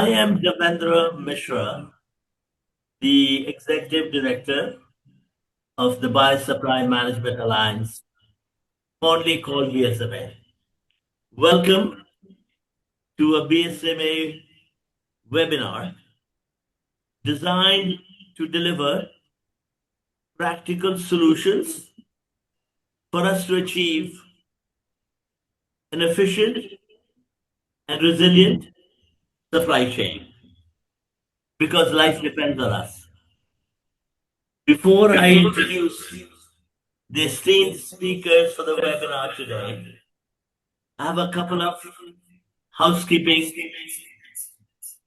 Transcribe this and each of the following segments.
I am Devendra Mishra, the Executive Director of the Bio-Supply Management Alliance, fondly called BSMA. Welcome to a BSMA webinar designed to deliver practical solutions for us to achieve an efficient and resilient supply chain because life depends on us. Before I introduce the esteemed speakers for the webinar today, I have a couple of housekeeping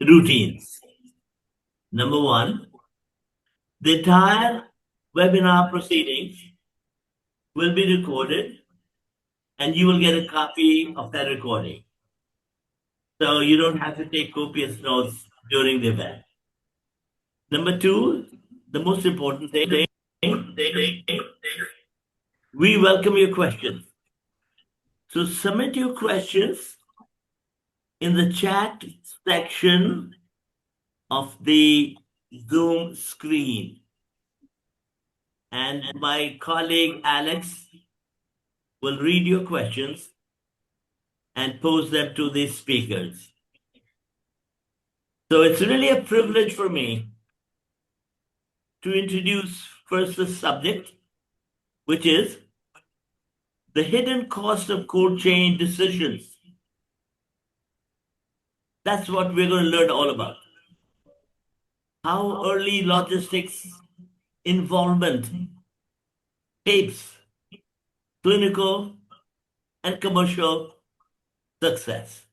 routines. Number one, the entire webinar proceedings will be recorded and you will get a copy of that recording. So you don't have to take copious notes during the event. Number two, the most important thing, we welcome your questions. So submit your questions in the chat section of the Zoom screen. And my colleague Alex will read your questions and pose them to the speakers. So it's really a privilege for me to introduce first the subject, which is the hidden cost of cold chain decisions. That's what we're going to learn all about. How early logistics involvement shapes clinical and commercial success.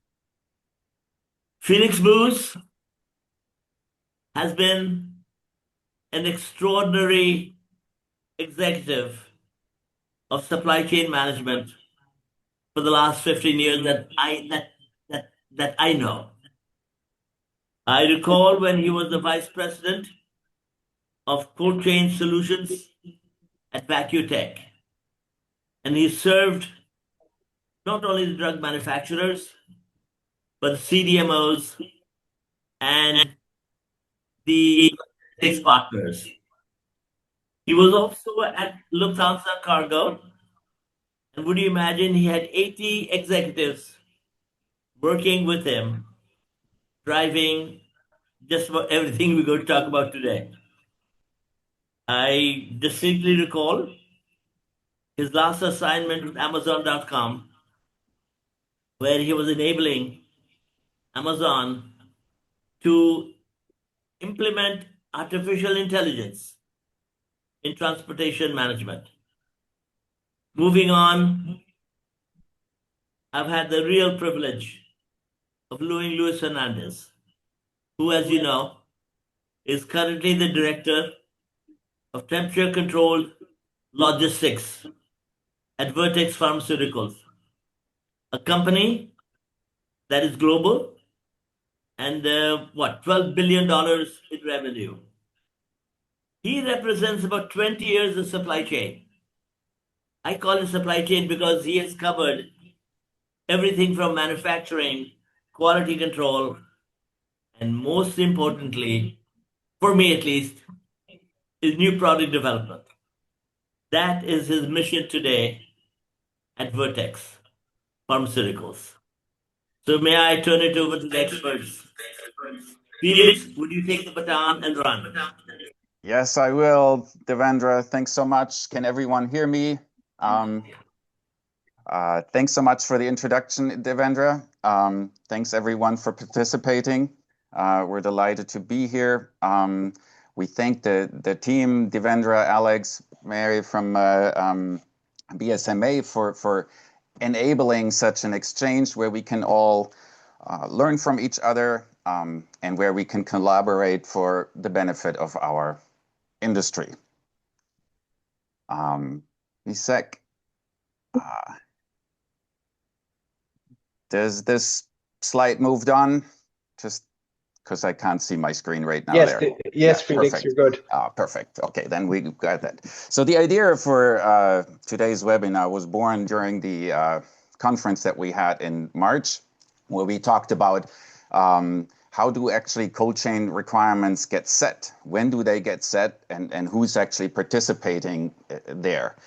Phoenix Booz has been an extraordinary executive of supply chain management for the last 15 years that I know. I recall when he was the vice president of cold chain solutions at Vacutech, and he served not only the drug manufacturers but the CDMOs and the logistics partners. He was also at Lufthansa Cargo, and would you imagine he had 80 executives working with him, driving just about everything we're going to talk about today. I distinctly recall his last assignment with Amazon.com, where he was enabling Amazon to implement artificial intelligence in transportation management. Moving on, I've had the real privilege of Luis Hernandez, who, as you know, is currently the director of temperature controlled logistics at Vertex Pharmaceuticals, a company that is global and $12 billion in revenue. He represents about 20 years of supply chain. I call it supply chain because he has covered everything from manufacturing, quality control, and most importantly, for me at least, is new product development. That is his mission today at Vertex Pharmaceuticals. So may I turn it over to the experts? Felix, would you take the baton and run? Yes, I will, Devendra. Thanks so much. Can everyone hear me? Thanks so much for the introduction, Devendra. Thanks everyone for participating. We're delighted to be here. We thank the team, Devendra, Alex, Mary from BSMA for enabling such an exchange where we can all learn from each other and where we can collaborate for the benefit of our industry. Isaac, does this slide moved on? Just because I can't see my screen right now. Yes, there. yes, yeah, Felix, you're good. Perfect. Okay, then we got that. So the idea for today's webinar was born during the conference that we had in March, where we talked about how do actually cold chain requirements get set? When do they get set, and who's actually participating there?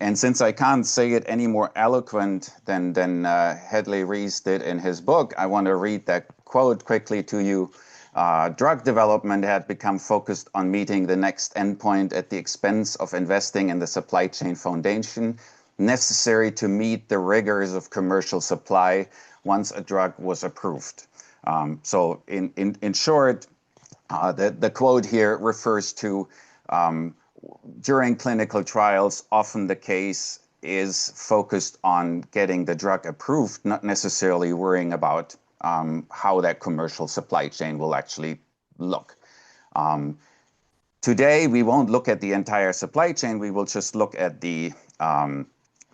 And since I can't say it any more eloquent than Hedley Rees did in his book, I want to read that quote quickly to you. Drug development had become focused on meeting the next endpoint at the expense of investing in the supply chain foundation necessary to meet the rigors of commercial supply once a drug was approved. So in short, the quote here refers to during clinical trials, often the case is focused on getting the drug approved, not necessarily worrying about how that commercial supply chain will actually look. Today, we won't look at the entire supply chain. We will just look at the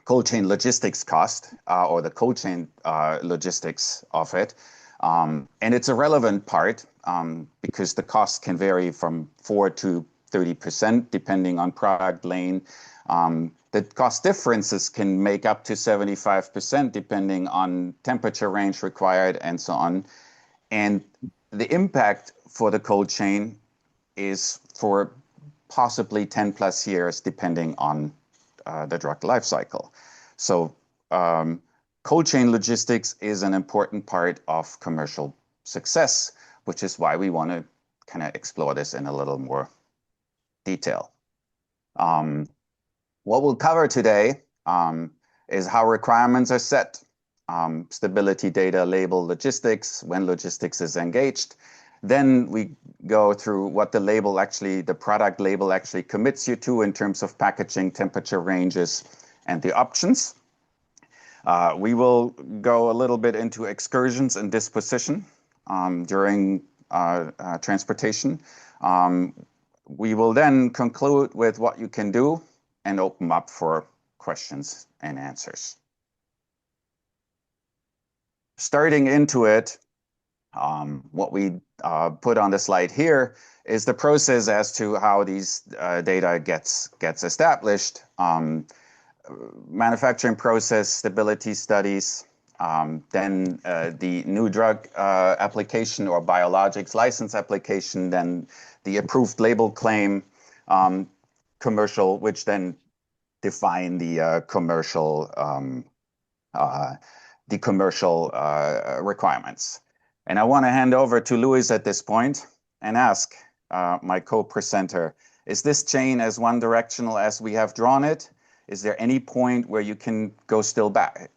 cold chain logistics cost or the cold chain logistics of it. And it's a relevant part because the cost can vary from 4 to 30% depending on product lane. The cost differences can make up to 75% depending on temperature range required and so on. And the impact for the cold chain is for possibly 10 plus years depending on the drug life cycle. So cold chain logistics is an important part of commercial success, which is why we want to kind of explore this in a little more detail. What we'll cover today is how requirements are set, stability data, label, logistics, when logistics is engaged. Then we go through what the label actually, the product label actually commits you to in terms of packaging, temperature ranges, and the options. We will go a little bit into excursions and disposition during transportation. We will then conclude with what you can do and open up for questions and answers. Starting into it, what we put on the slide here is the process as to how these data gets established. Manufacturing process, stability studies, then the new drug application or biologics license application, then the approved label claim, commercial, which then define the commercial requirements. And I want to hand over to Louis at this point and ask my co-presenter, is this chain as one directional as we have drawn it? Is there any point where you can go still back?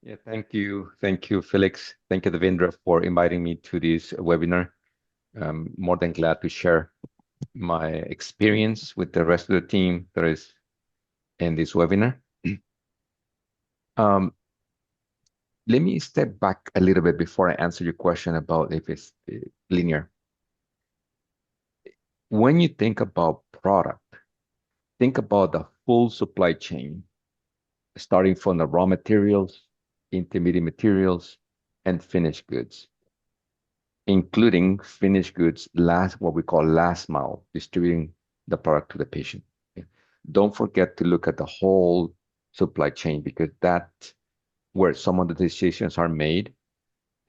Yeah, thank you. Thank you, Felix. Thank you, Devendra, for inviting me to this webinar. I'm more than glad to share my experience with the rest of the team that is in this webinar. Let me step back a little bit before I answer your question about if it's linear. When you think about product, think about the full supply chain, starting from the raw materials, intermediate materials, and finished goods, including finished goods, what we call last mile, distributing the product to the patient. Okay? Don't forget to look at the whole supply chain because that's where some of the decisions are made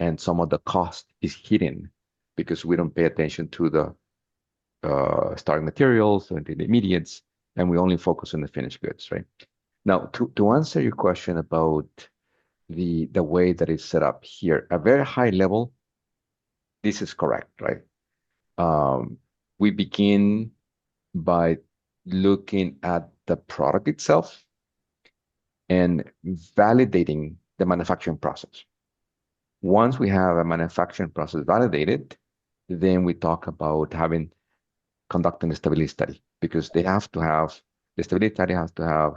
and some of the cost is hidden because we don't pay attention to the starting materials and the intermediates, and we only focus on the finished goods, right? Now, to answer your question about the way that it's set up here, a very high level, this is correct, right? We begin by looking at the product itself and validating the manufacturing process. Once we have a manufacturing process validated, then we talk about conducting a stability study because they have to have, the stability study has to have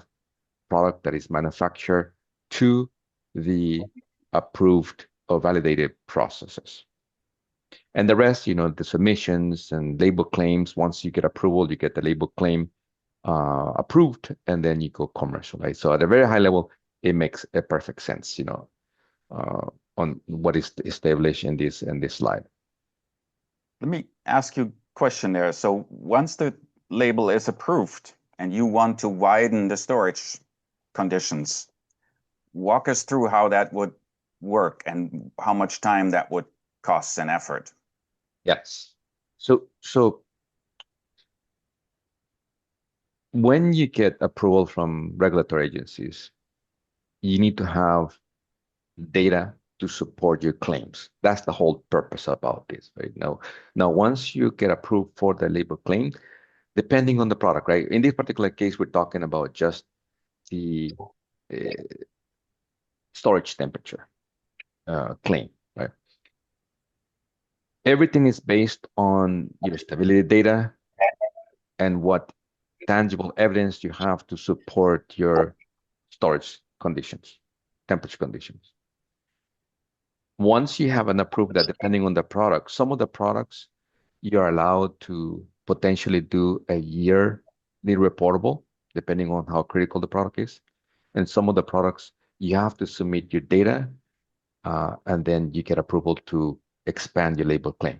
product that is manufactured to the approved or validated processes. And the rest, the submissions and label claims, once you get approval, you get the label claim approved, and then you go commercial, right? So at a very high level, it makes a perfect sense, on what is established in this slide. Let me ask you a question there. So once the label is approved and you want to widen the storage conditions, walk us through how that would work and how much time that would costs and effort. Yes. So when you get approval from regulatory agencies, you need to have data to support your claims. That's the whole purpose about this, right? Now, once you get approved for the label claim, depending on the product, right? In this particular case, we're talking about just the uh, storage temperature claim, right? Everything is based on your stability data and what tangible evidence you have to support your storage conditions, temperature conditions. Once you have an approved that, depending on the product, some of the products you're allowed to potentially do a yearly reportable, depending on how critical the product is. And some of the products you have to submit your data, and then you get approval to expand your label claim.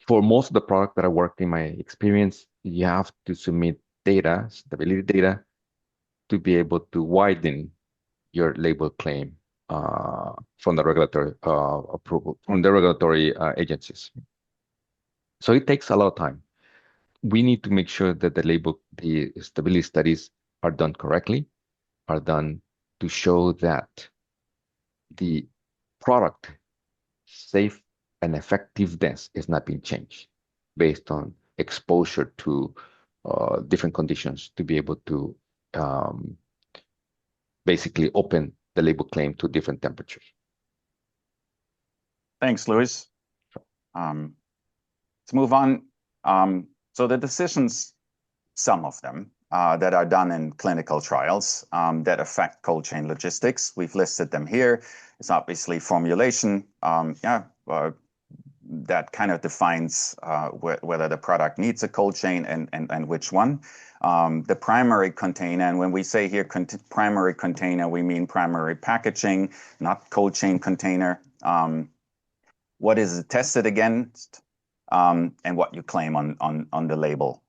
For most of the products that I worked in my experience, you have to submit data, stability data, to be able to widen your label claim from the regulatory approval, from the regulatory agencies. So it takes a lot of time. We need to make sure that the stability studies are done correctly, are done to show that the product safe and effectiveness is not being changed based on exposure to different conditions to be able to um, basically open the label claim to different temperatures. Thanks, Luis. Let's move on. So the decisions, some of them, that are done in clinical trials that affect cold chain logistics, we've listed them here. It's obviously formulation. That kind of defines whether the product needs a cold chain and which one. The primary container, and when we say here primary container, we mean primary packaging, not cold chain container. What is it tested against, and what you claim on the label.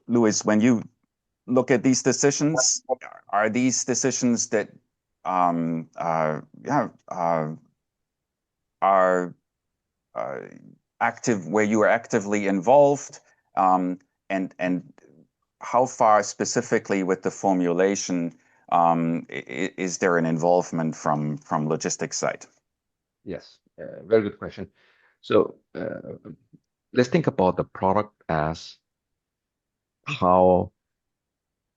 Luis, when you look at these decisions, are these decisions that are active, where you are actively involved, and how far specifically with the formulation is there an involvement from logistics side? Yes, very good question. So let's think about the product as how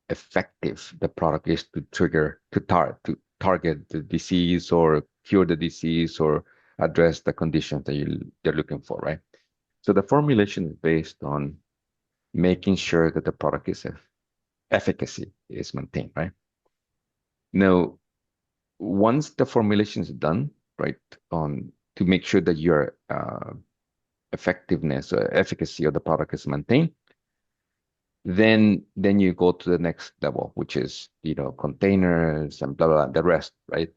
effective the product is to target the disease or cure the disease or address the conditions that you're looking for, right? So the formulation is based on making sure that the product efficacy is maintained, right? Now, once the formulation is done, right, to make sure that your effectiveness or efficacy of the product is maintained, then you go to the next level, which is containers and blah blah, the rest, right?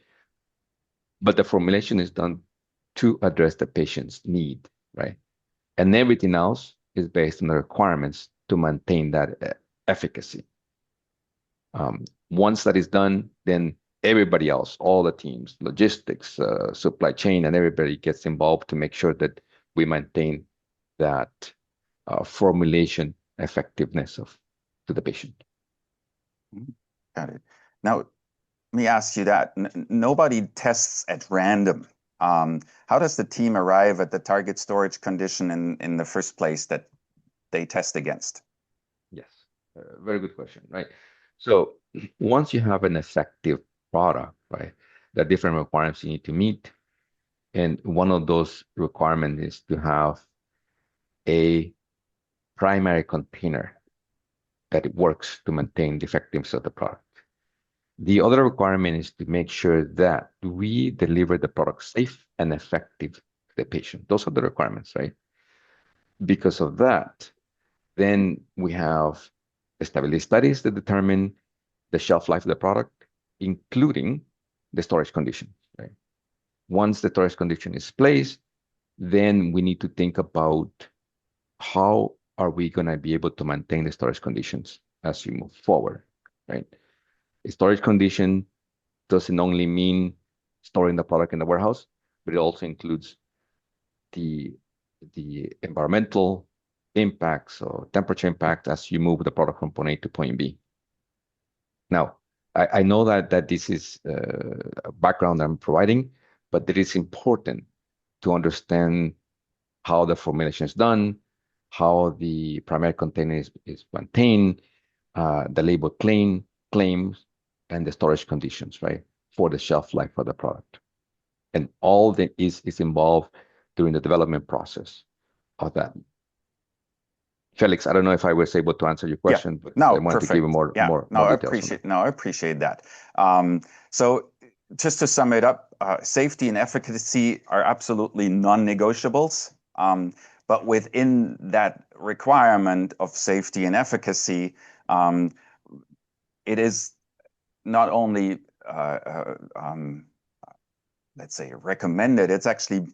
But the formulation is done to address the patient's need, right? And everything else is based on the requirements to maintain that efficacy. Once that is done, then everybody else, all the teams, logistics, supply chain, and everybody gets involved to make sure that we maintain that formulation effectiveness to the patient. Got it. Now, let me ask you that. Nobody tests at random. How does the team arrive at the target storage condition in the first place that they test against? Yes, very good question, right? So once you have an effective product, right, there are different requirements you need to meet. And one of those requirements is to have a primary container that it works to maintain the effectiveness of the product. The other requirement is to make sure that we deliver the product safe and effective to the patient. Those are the requirements, right? Because of that, then we have stability studies that determine the shelf life of the product, including the storage condition, right? Once the storage condition is placed, then we need to think about how are we going to be able to maintain the storage conditions as we move forward, right? A storage condition doesn't only mean storing the product in the warehouse, but it also includes the environmental impacts or temperature impact as you move the product from point A to point B. Now, I know that this is a background I'm providing, but it is important to understand how the formulation is done, how the primary container is maintained, the label claims, and the storage conditions, right, for the shelf life of the product. And all that is involved during the development process of that. Felix, I don't know if I was able to answer your question, but I wanted to give you more details. I appreciate that. So just to sum it up, safety and efficacy are absolutely non-negotiables. But within that requirement of safety and efficacy, it is not only let's say recommended, it's actually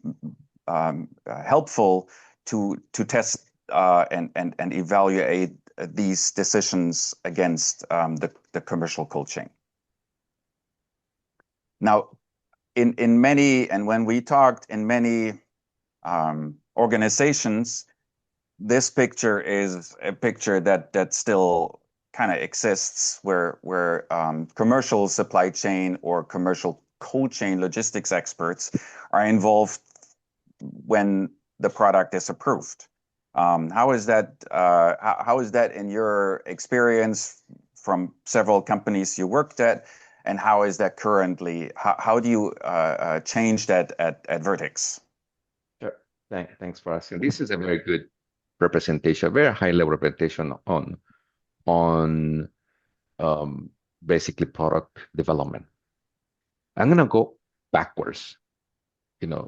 helpful to test and evaluate these decisions against the commercial cold chain. Now, in many, and when we talked in many organizations, this picture is a picture that still kind of exists, where commercial supply chain or commercial cold chain logistics experts are involved when the product is approved. How is that in your experience from several companies you worked at, and how is that currently? How do you change that at Vertex? Sure. Thanks for asking. This is a very good representation, very high level representation on basically product development. I'm gonna go backwards.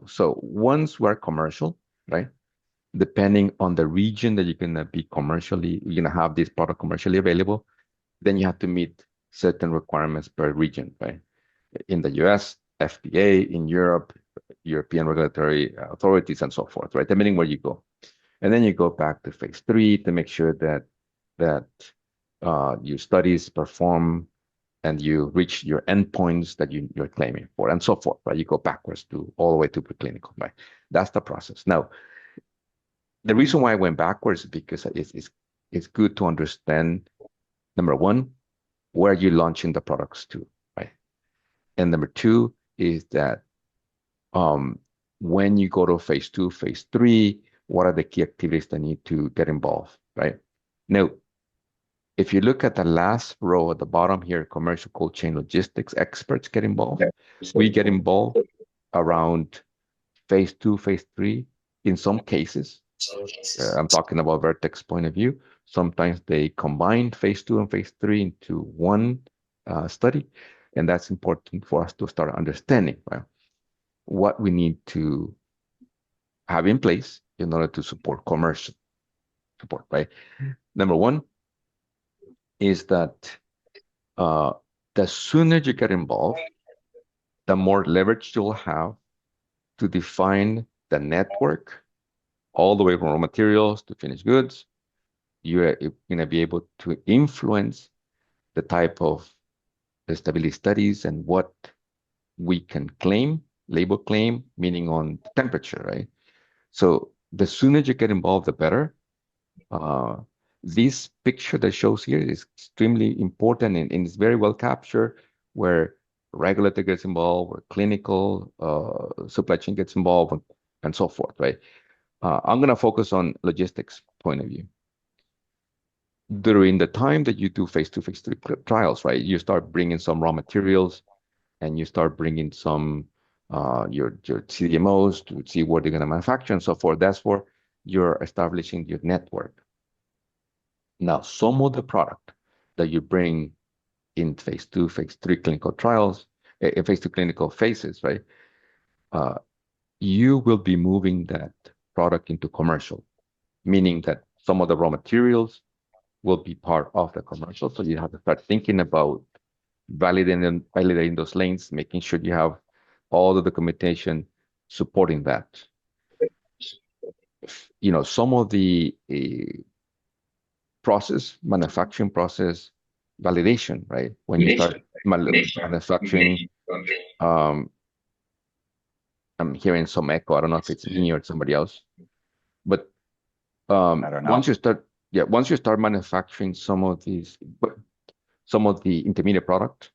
So once we're commercial, right? Depending on the region that you're gonna have this product commercially available, then you have to meet certain requirements per region, right? In the US, FDA, in Europe, European regulatory authorities, and so forth, right? Depending where you go. And then you go back to phase 3 to make sure that your studies perform and you reach your endpoints that you're claiming for, and so forth, right? You go backwards all the way to preclinical, right? That's the process. Now, the reason why I went backwards is because it's good to understand, number one, where you're launching the products to, right? And number two is that when you go to phase 2, phase 3, what are the key activities that need to get involved, right? Now, if you look at the last row at the bottom here, commercial cold chain logistics experts get involved. We get involved around phase 2, phase 3. In some cases, I'm talking about Vertex point of view. Sometimes they combine phase 2 and phase 3 into one study. And that's important for us to start understanding, right, what we need to have in place in order to support commercial support, right? Number one is that the sooner you get involved, the more leverage you'll have to define the network all the way from raw materials to finished goods. You're going to be able to influence the type of stability studies and what we can claim, label claim, meaning on temperature, right? So the sooner you get involved, the better. This picture that shows here is extremely important and it's very well captured, where regulatory gets involved, where clinical supply chain gets involved, and so forth, right? I'm going to focus on logistics point of view. During the time that you do phase 2, phase 3 trials, right, you start bringing some raw materials and you start bringing some your CDMOs to see where they're going to manufacture and so forth. That's where you're establishing your network. Now, some of the product that you bring in phase 2, phase 3 clinical trials, phase 2 clinical phases, right, you will be moving that product into commercial, meaning that some of the raw materials will be part of the commercial. So you have to start thinking about validating those lanes, making sure you have all the documentation supporting that. Some of the manufacturing process validation, right? When you start manufacturing Um, I'm hearing some echo. I don't know if it's me or somebody else, but I don't know. once you start manufacturing some of the intermediate product,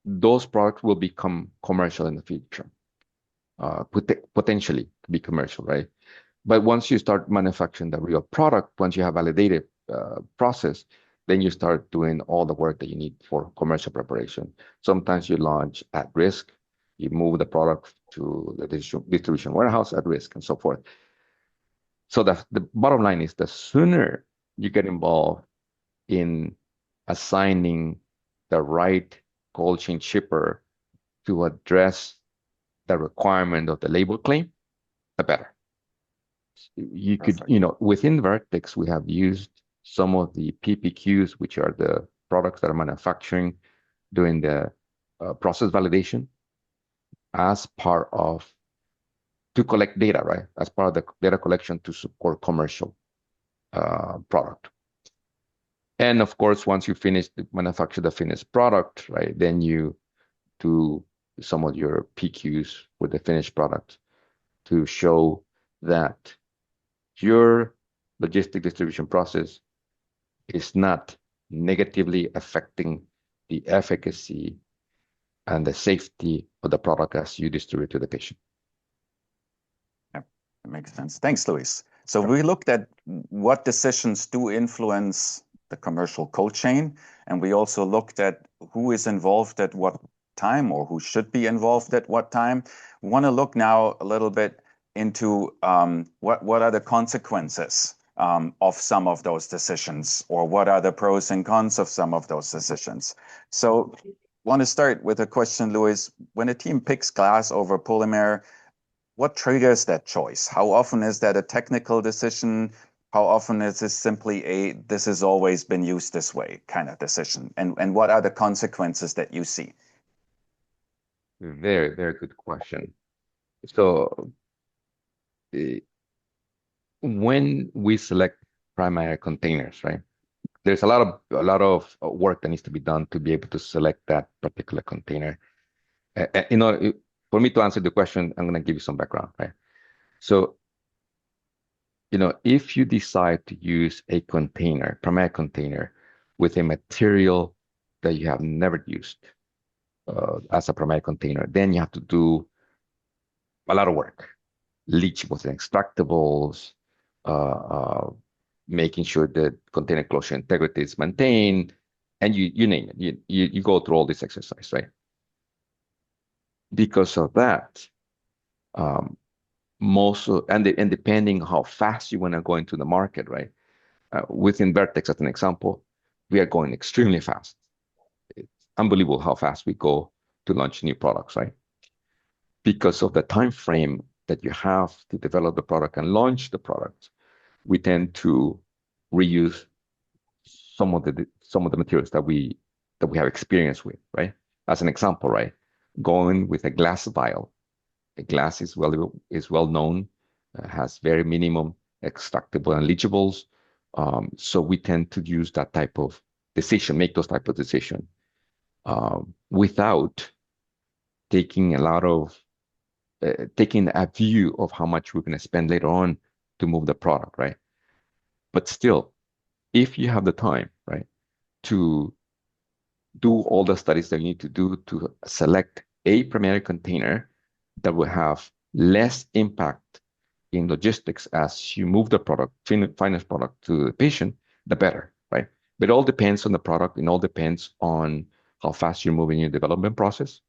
those products will become commercial in the future. Potentially be commercial, right? But once you start manufacturing the real product, once you have validated process, then you start doing all the work that you need for commercial preparation. Sometimes you launch at risk, you move the product to the distribution warehouse at risk, and so forth. So the bottom line is the sooner you get involved in assigning the right cold chain shipper to address the requirement of the label claim, the better. You could, Perfect. within Vertex, we have used some of the PPQs, which are the products that are manufacturing doing the process validation as part of to collect data, right? As part of the data collection to support commercial product. And of course, once you manufacture the finished product, right, then you do some of your PQs with the finished product to show that your logistic distribution process is not negatively affecting the efficacy and the safety of the product as you distribute to the patient. Yep, that makes sense. Thanks, Luis. So we looked at what decisions do influence the commercial cold chain, and we also looked at who is involved at what time or who should be involved at what time. We want to look now a little bit into what are the consequences of some of those decisions, or what are the pros and cons of some of those decisions. So I want to start with a question, Luis. When a team picks glass over polymer, what triggers that choice? How often is that a technical decision? How often is this simply this has always been used this way kind of decision? And what are the consequences that you see? Very, very good question. So when we select primary containers, right? There's a lot of work that needs to be done to be able to select that particular container. For me to answer the question, I'm going to give you some background, right? So, if you decide to use a container, primary container, with a material that you have never used as a primary container, then you have to do a lot of work. Leachables and extractables, making sure that container closure integrity is maintained, and you name it. You go through all this exercise, right? Because of that, and depending how fast you want to go into the market, right? Within Vertex, as an example, we are going extremely fast. It's unbelievable how fast we go to launch new products, right? Because of the time frame that you have to develop the product and launch the product, we tend to reuse some of the materials that we have experience with, right? As an example, right? Going with a glass vial. The glass is well known, has very minimum extractable and leachables. So we tend to use that type of decision, make those type of decision, without taking taking a view of how much we're going to spend later on to move the product, right? But still, if you have the time, right, to do all the studies that you need to do to select a primary container that will have less impact in logistics as you move the finished product to the patient, the better, right? But it all depends on the product. It all depends on how fast you're moving in your development process.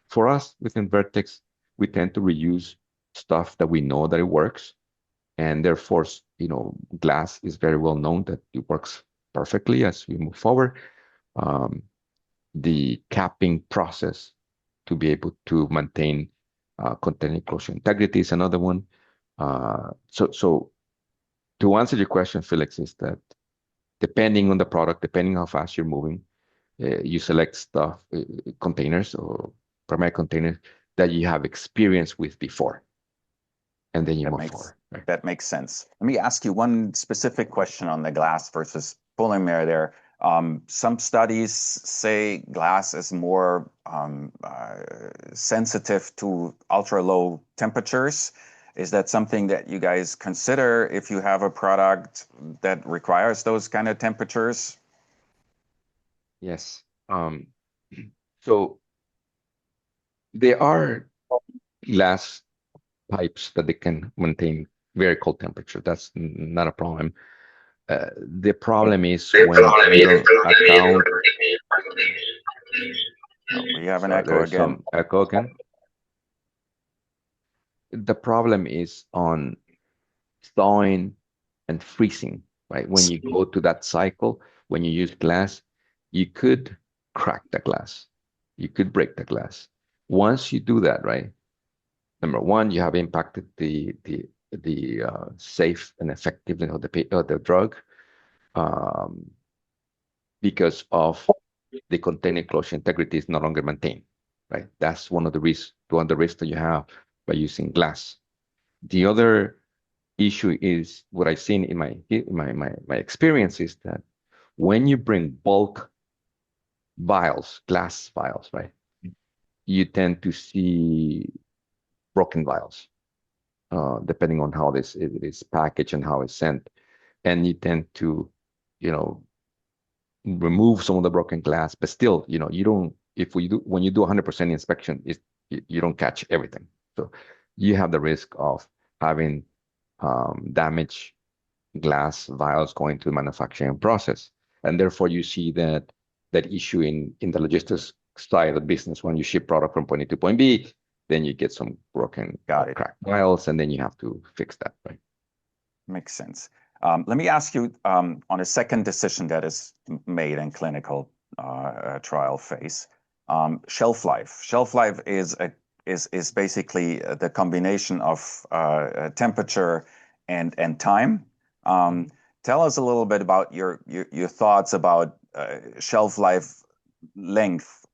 For us, within Vertex, we tend to reuse stuff that we know that it works. And therefore, glass is very well known that it works perfectly as we move forward. The capping process to be able to maintain container closure integrity is another one. So to answer your question, Felix, is that depending on the product, depending how fast you're moving, you select containers or primary containers that you have experience with before, and then you move forward. Right? That makes sense. Let me ask you one specific question on the glass versus polymer there. Some studies say glass is more sensitive to ultra low temperatures. Is that something that you guys consider if you have a product that requires those kind of temperatures? Yes. So there are glass pipes that they can maintain very cold temperature. That's not a problem. The problem is when you don't account. We have an Sorry, echo there is again. some echo again. The problem is on thawing and freezing, right? When you go to that cycle, when you use glass, you could crack the glass, you could break the glass. Once you do that, right? Number one, you have impacted the safe and effectiveness of the drug um, because of the container closure integrity is no longer maintained, right? That's one of the risks that you have by using glass. The other issue is what I've seen in my experience is that when you bring bulk vials, glass vials, right, you tend to see broken vials, depending on how it is packaged and how it's sent, and you tend to, you know, remove some of the broken glass, but still, you know, you don't. If we do when you do 100% inspection, you don't catch everything, so you have the risk of having damage glass vials going to the manufacturing process. And therefore, you see that issue in the logistics side of the business when you ship product from point A to point B, then you get some broken or cracked vials, and then you have to fix that, right? Makes sense. Let me ask you on a second decision that is made in clinical trial phase, shelf life. Shelf life is basically the combination of temperature and time. Tell us a little bit about your thoughts about shelf life length.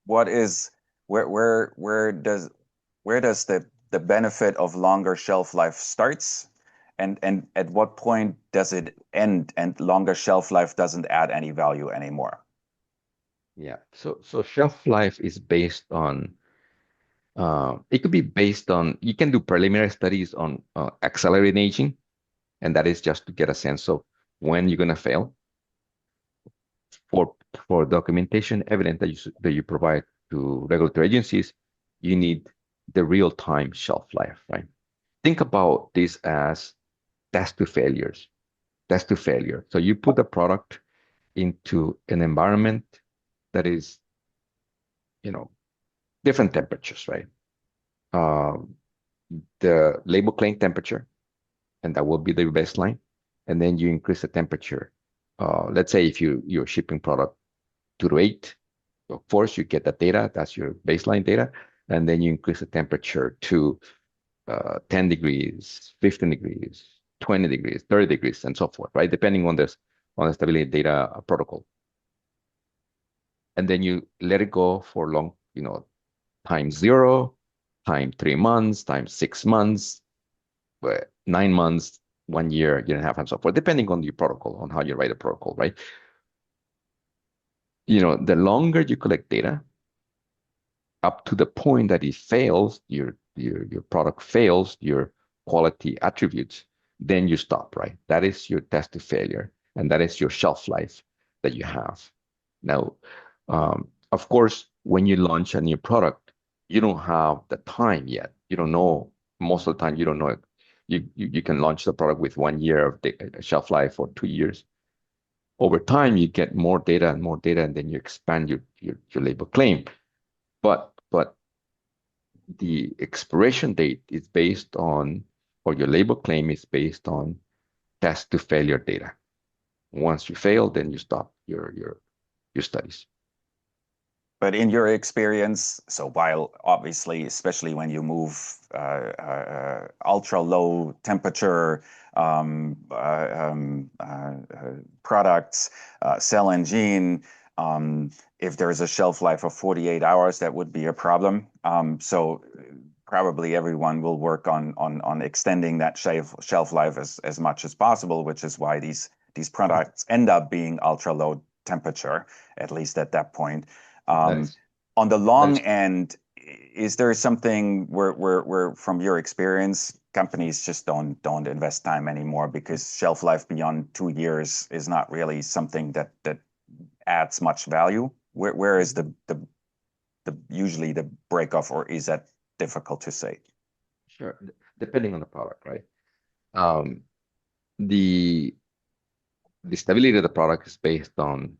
What is where does the benefit of longer shelf life starts, and at what point does it end and longer shelf life doesn't add any value anymore? Yeah. So shelf life is based on it could be based on you can do preliminary studies on accelerated aging, and that is just to get a sense of when you're gonna fail. For documentation evidence that you provide to regulatory agencies, you need the real-time shelf life, right? Think about this as test to failures, test to failure. So you put the product into an environment that is, you know, different temperatures, right? Um, the label claim temperature, and that will be the baseline. And then you increase the temperature. Let's say if you're shipping product 2 to 8, of course you get that data. That's your baseline data, and then you increase the temperature to 10 degrees, 15 degrees, 20 degrees, 30 degrees, and so forth, right? Depending on the stability data protocol. And then you let it go for long, you know, time 0, time 3 months, time 6 months, 9 months, 1 year, year and a half, and so forth, depending on your protocol, on how you write a protocol, right? You know, the longer you collect data, up to the point that it fails, your product fails, your quality attributes, then you stop, right? That is your test to failure, and that is your shelf life that you have. Now, of course, when you launch a new product, you don't have the time yet. You don't know, most of the time, you don't know it. You can launch the product with 1 year of shelf life or 2 years. Over time, you get more data and more data, and then you expand your label claim. But the expiration date is based on, or your label claim is based on test to failure data. Once you fail, then you stop your studies. But in your experience, so while obviously, especially when you move ultra low temperature products, cell and gene, if there's a shelf life of 48 hours, that would be a problem. So probably everyone will work on extending that shelf life as much as possible, which is why these these products end up being ultra low temperature, at least at that point. On the long end, is there something where from your experience, companies just don't invest time anymore because shelf life beyond 2 years is not really something that adds much value? Where is the usually the break off, or is that difficult to say? Sure, depending on the product, right? The stability of the product is based on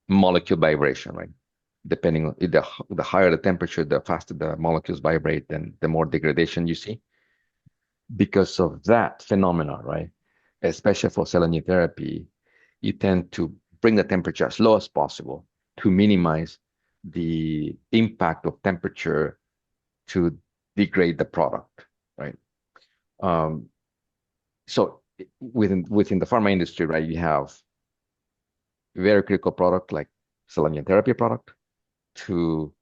molecule vibration, right? Depending on the higher the temperature, the faster the molecules vibrate, then the more degradation you see. Because of that phenomena, right? Especially for cell and gene therapy, you tend to bring the temperature as low as possible to minimize the impact of temperature to degrade the product, right? So within the pharma industry, right, you have very critical product like cell and gene therapy product to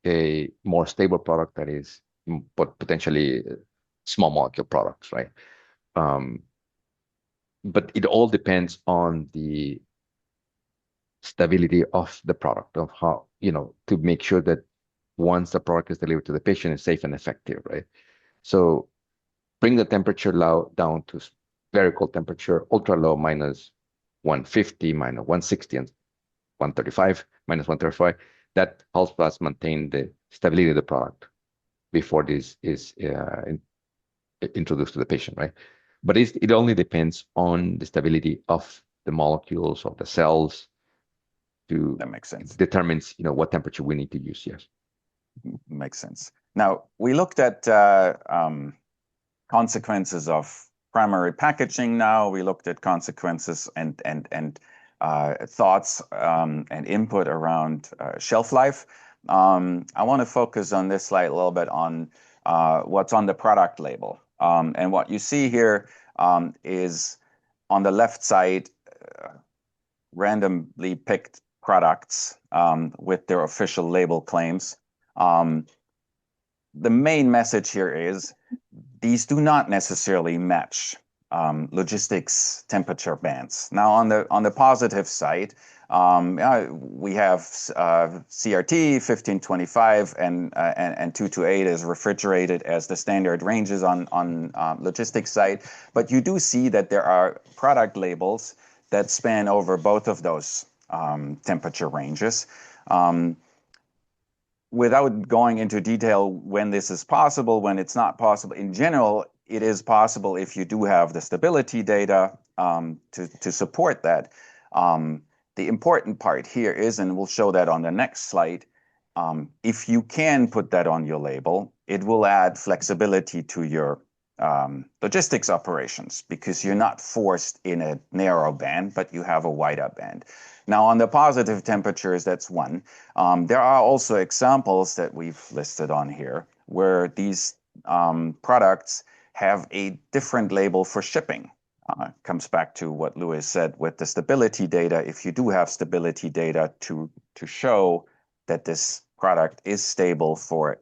a more stable product that is potentially small molecule products, right? But it all depends on the stability of the product, of how, to make sure that once the product is delivered to the patient, it's safe and effective, right? So bring the temperature down to very cold temperature, ultra low, minus 150, minus 160, and 135, minus 135. That helps us maintain the stability of the product before this is introduced to the patient, right? But it only depends on the stability of the molecules of the cells that makes sense. Determines what temperature we need to use. Yes, makes sense. Now we looked at consequences of primary packaging. Now we looked at consequences and thoughts and input around shelf life. I want to focus on this slide a little bit on what's on the product label. And what you see here is on the left side, randomly picked products with their official label claims. The main message here is these do not necessarily match logistics temperature bands. Now, on the positive side, we have CRT 1525 and 228 is refrigerated as the standard ranges on logistics side. But you do see that there are product labels that span over both of those temperature ranges. Without going into detail when this is possible, when it's not possible, in general, it is possible if you do have the stability data to support that. The important part here is, and we'll show that on the next slide, if you can put that on your label, it will add flexibility to your logistics operations because you're not forced in a narrow band, but you have a wider band. Now, on the positive temperatures, that's one. There are also examples that we've listed on here where these products have a different label for shipping. Comes back to what Louis said with the stability data. If you do have stability data to show that this product is stable for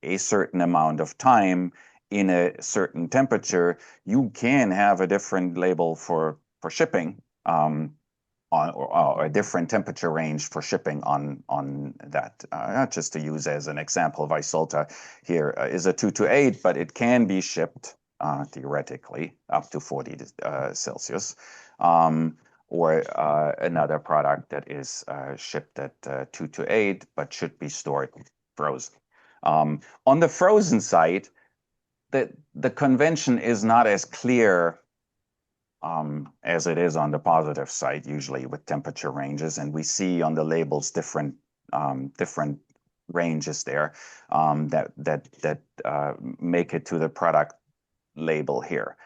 a certain amount of time in a certain temperature, you can have a different label for shipping or a different temperature range for shipping on that. Just to use as an example, Vysolta here is a 228, but it can be shipped theoretically up to 40 Celsius, or another product that is shipped at 228 but should be stored frozen. On the frozen side, the convention is not as clear as it is on the positive side, usually with temperature ranges, and we see on the labels different ranges there that make it to the product label here.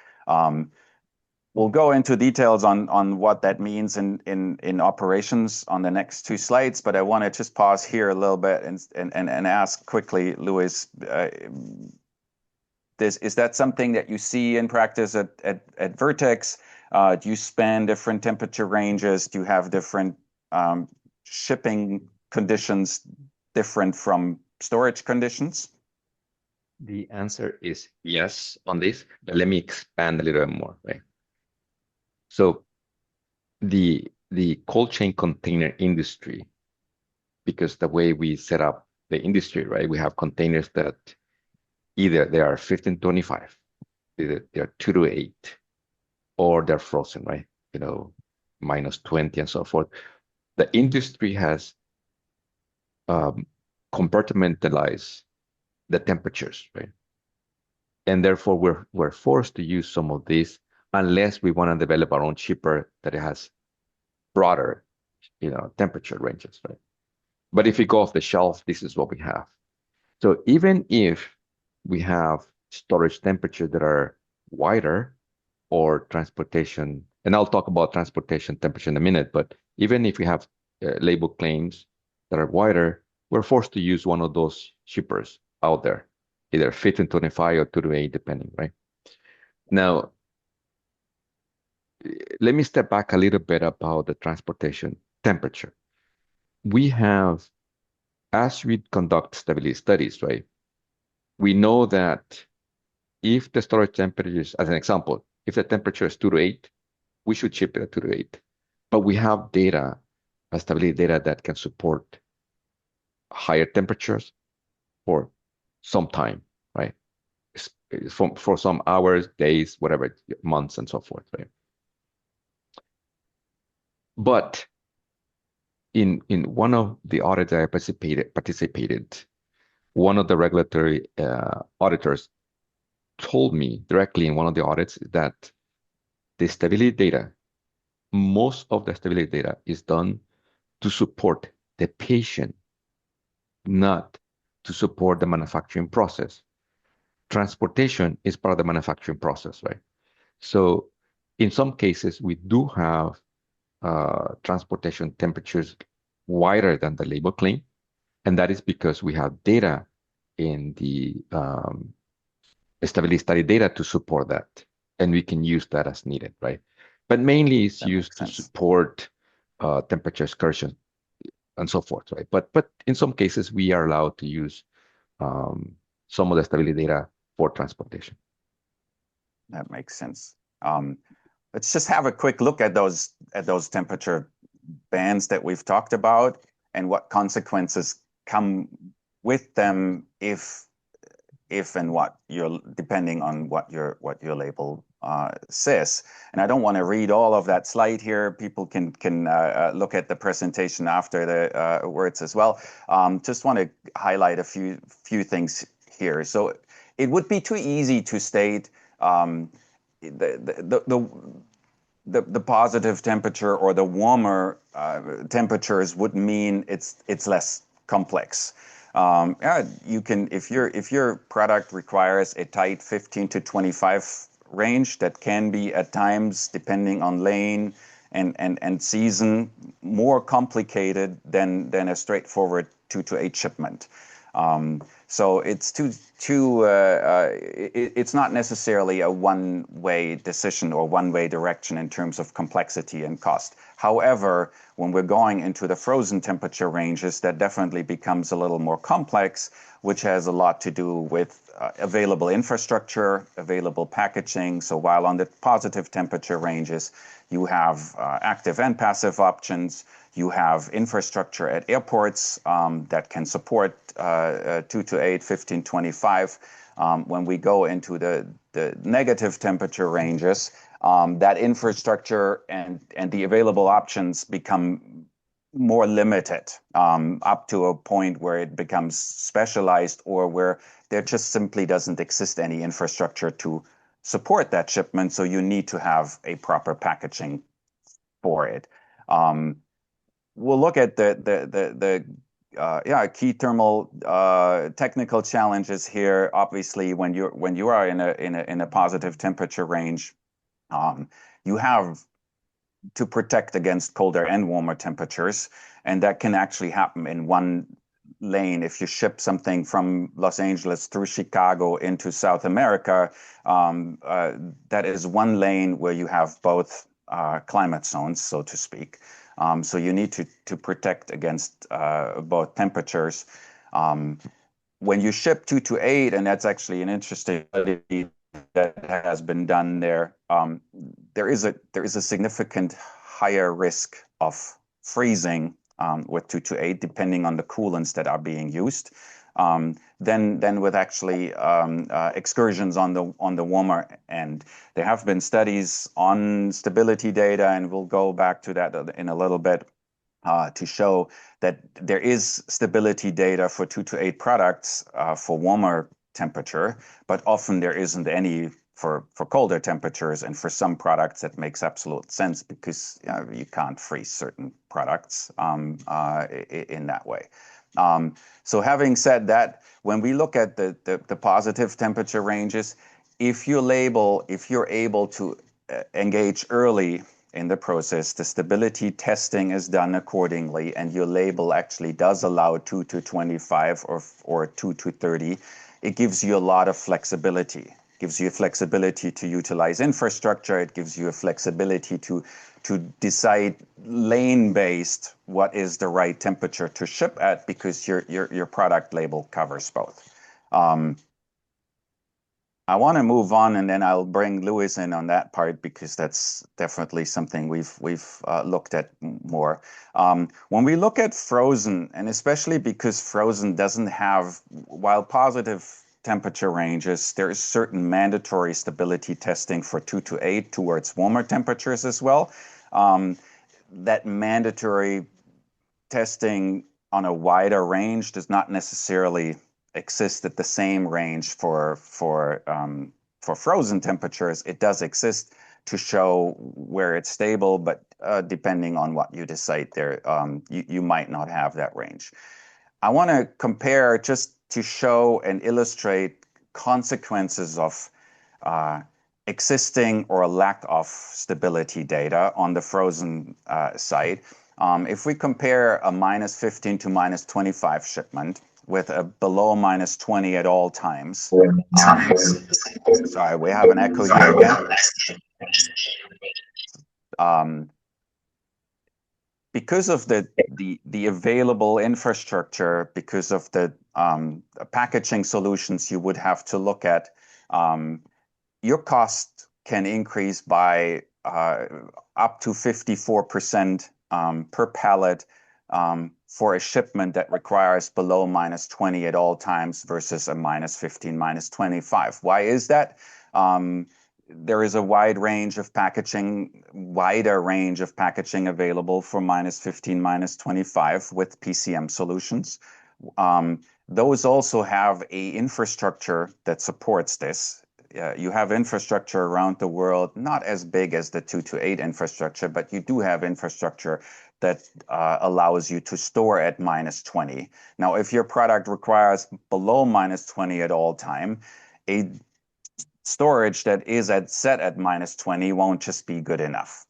We'll go into details on what that means in operations on the next two slides, but I want to just pause here a little bit and ask quickly, Louis, is that something that you see in practice at Vertex? Do you span different temperature ranges? Do you have different shipping conditions different from storage conditions? The answer is yes on this, but let me expand a little bit more, right? So the cold chain container industry, because the way we set up the industry, right? We have containers that either they are 1525, either they're 2 to 8, or they're frozen, right? -20 and so forth. The industry has um, compartmentalized the temperatures, right? And therefore we're forced to use some of these unless we want to develop our own shipper that has broader, temperature ranges, right? But if you go off the shelf, this is what we have. So even if we have storage temperatures that are wider or transportation, and I'll talk about transportation temperature in a minute, but even if we have label claims that are wider, we're forced to use one of those shippers out there, either 1525 or 2 to 8, depending, right? Now, let me step back a little bit about the transportation temperature. We have, as we conduct stability studies, right, we know that if the storage temperature is, as an example, if the temperature is 2 to 8, we should ship it at 2 to 8. But we have data, stability data that can support higher temperatures for some time, right? For some hours, days, whatever, months, and so forth, right? But in one of the audits I participated, one of the regulatory auditors told me directly in one of the audits that the stability data, most of the stability data is done to support the patient, not to support the manufacturing process. Transportation is part of the manufacturing process, right? So in some cases, we do have transportation temperatures wider than the label claim, and that is because we have data in the stability study data to support that, and we can use that as needed, right? But mainly it's That used makes to sense. support temperature excursion and so forth, right? But in some cases, we are allowed to use um, some of the stability data for transportation. That makes sense. Let's just have a quick look at those temperature bands that we've talked about and what consequences come with them if and what you're depending on what your label says. And I don't want to read all of that slide here. People can look at the presentation after the words as well. Just want to highlight a few things here. So it would be too easy to state the positive temperature or the warmer temperatures would mean it's less complex. Yeah, you can if your product requires a tight 15 to 25 range, that can be at times, depending on lane and season, more complicated than a straightforward 2 to 8 shipment. So it's it's not necessarily a one-way decision or one-way direction in terms of complexity and cost. However, when we're going into the frozen temperature ranges, that definitely becomes a little more complex, which has a lot to do with available infrastructure, available packaging. So while on the positive temperature ranges, you have active and passive options. You have infrastructure at airports that can support 2 to 8, 15, 25. When we go into the negative temperature ranges, that infrastructure and the available options become more limited, up to a point where it becomes specialized or where there just simply doesn't exist any infrastructure to support that shipment. So you need to have a proper packaging for it. We'll look at the key thermal technical challenges here. Obviously, when you are in a positive temperature range, you have to protect against colder and warmer temperatures, and that can actually happen in one lane. If you ship something from Los Angeles through Chicago into South America, that is one lane where you have both climate zones, so to speak. So you need to protect against both temperatures. When you ship 2 to 8, and that's actually an interesting study that has been done there, there is a significant higher risk of freezing with 228, depending on the coolants that are being used, than with actually excursions on the warmer end. There have been studies on stability data, and we'll go back to that in a little bit, to show that there is stability data for 228 products for warmer temperature, but often there isn't any for colder temperatures, and for some products that makes absolute sense because you can't freeze certain products in that way. So having said that, when we look at the positive temperature ranges, if you're able to engage early in the process, the stability testing is done accordingly, and your label actually does allow 2 to 25 or 2 to 30, it gives you a lot of flexibility. It gives you flexibility to utilize infrastructure. It gives you a flexibility to decide lane-based what is the right temperature to ship at, because your product label covers both. I want to move on, and then I'll bring Louis in on that part, because that's definitely something we've looked at more. When we look at frozen, and especially because frozen doesn't have, while positive temperature ranges, there is certain mandatory stability testing for 2 to 8 towards warmer temperatures as well. That mandatory testing on a wider range does not necessarily exist at the same range for frozen temperatures. It does exist to show where it's stable, but depending on what you decide there, you might not have that range. I want to compare just to show and illustrate consequences of existing or lack of stability data on the frozen side. If we compare a -15 to -25 shipment with a below -20 at all times. Sorry, we have an echo here again. Because of the available infrastructure, because of the packaging solutions you would have to look at, your cost can increase by up to 54% per pallet for a shipment that requires below -20 at all times versus a -15, -25. Why is that? There is a wider range of packaging available for -15, -25 with PCM solutions. Those also have a infrastructure that supports this. You have infrastructure around the world, not as big as the 2 to 8 infrastructure, but you do have infrastructure that allows you to store at -20. Now, if your product requires below -20 at all time, a storage that is set at -20 won't just be good enough.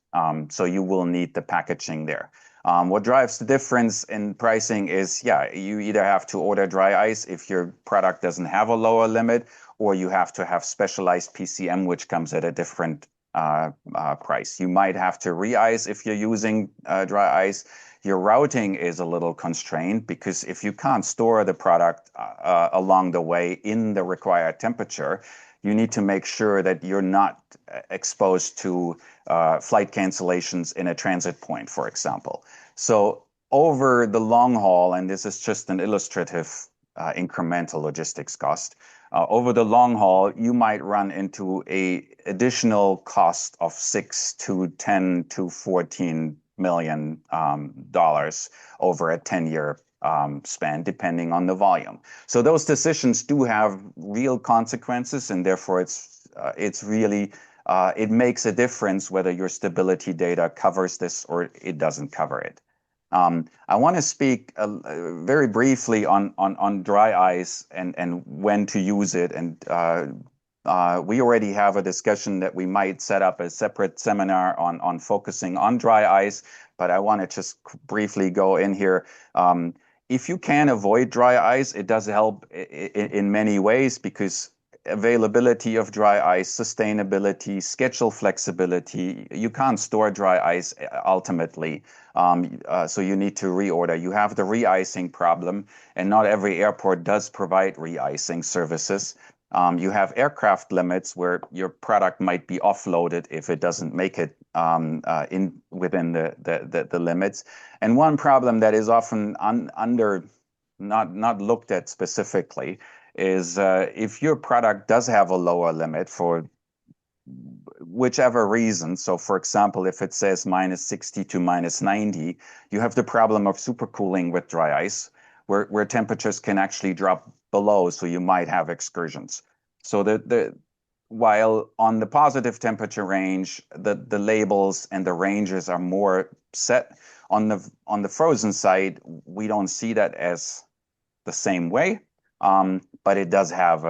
So you will need the packaging there. What drives the difference in pricing is, you either have to order dry ice if your product doesn't have a lower limit, or you have to have specialized PCM, which comes at a different price. You might have to re-ice if you're using dry ice. Your routing is a little constrained, because if you can't store the product along the way in the required temperature, you need to make sure that you're not exposed to flight cancellations in a transit point, for example. So over the long haul, and this is just an illustrative incremental logistics cost, over the long haul, you might run into a additional cost of $6 to $10 to $14 million over a 10-year span, depending on the volume. So those decisions do have real consequences, and therefore it's really it makes a difference whether your stability data covers this or it doesn't cover it. I want to speak very briefly on dry ice and when to use it. And we already have a discussion that we might set up a separate seminar on focusing on dry ice, but I want to just briefly go in here. If you can avoid dry ice, it does help in many ways, because availability of dry ice, sustainability, schedule flexibility. You can't store dry ice ultimately, so you need to reorder. You have the re-icing problem, and not every airport does provide re-icing services. You have aircraft limits where your product might be offloaded if it doesn't make it within the limits. And one problem that is often not looked at specifically is if your product does have a lower limit for whichever reason. So for example, if it says -60 to -90, you have the problem of supercooling with dry ice, where temperatures can actually drop below, so you might have excursions. So while on the positive temperature range, the labels and the ranges are more set, on the frozen side, we don't see that as the same way, but it does have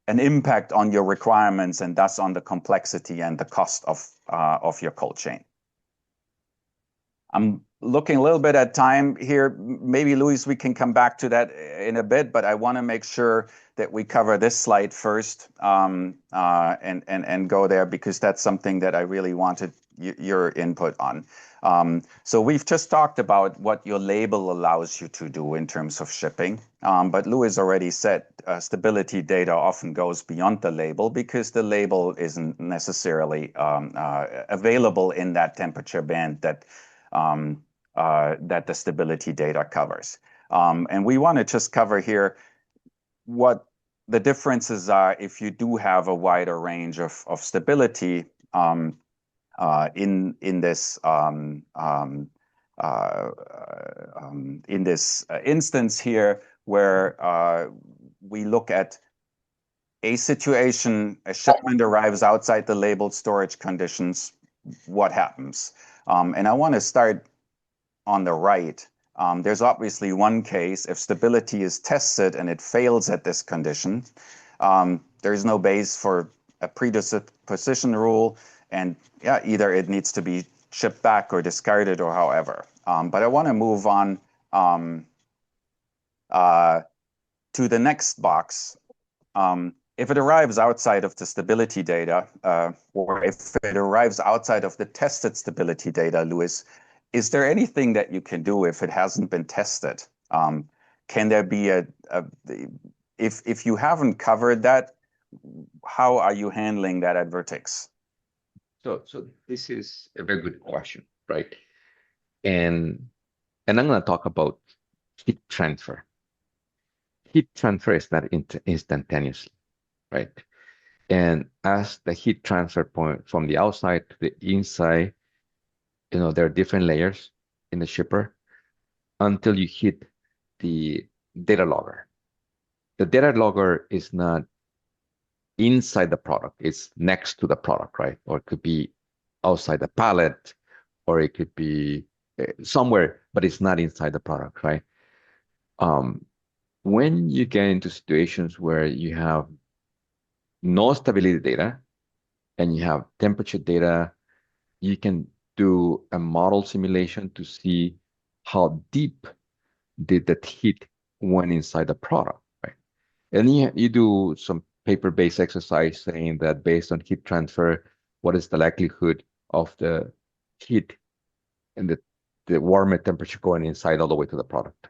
an impact on your requirements and thus on the complexity and the cost of your cold chain. I'm looking a little bit at time here. Maybe, Luis, we can come back to that in a bit, but I want to make sure that we cover this slide first and go there, because that's something that I really wanted your input on. So we've just talked about what your label allows you to do in terms of shipping, but Luis already said stability data often goes beyond the label, because the label isn't necessarily available in that temperature band that the stability data covers. And we want to just cover here what the differences are if you do have a wider range of stability in this instance here, where we look at a situation, a shipment arrives outside the labeled storage conditions, what happens? And I want to start on the right. There's obviously one case, if stability is tested and it fails at this condition, there is no base for a predisposition rule, and yeah, either it needs to be shipped back or discarded or however. But I want to move on to the next box. If it arrives outside of the stability data, or if it arrives outside of the tested stability data, Luis, is there anything that you can do if it hasn't been tested? Can there be if you haven't covered that, how are you handling that at Vertex? So this is a very good question, right? And I'm going to talk about heat transfer. Heat transfer is not instantaneously, right? And as the heat transfer point from the outside to the inside, there are different layers in the shipper until you hit the data logger. The data logger is not inside the product, it's next to the product, right? Or it could be outside the pallet, or it could be somewhere, but it's not inside the product, right? When you get into situations where you have no stability data and you have temperature data, you can do a model simulation to see how deep did that heat went inside the product, right? And you do some paper-based exercise saying that based on heat transfer, what is the likelihood of the heat and the warmer temperature going inside all the way to the product?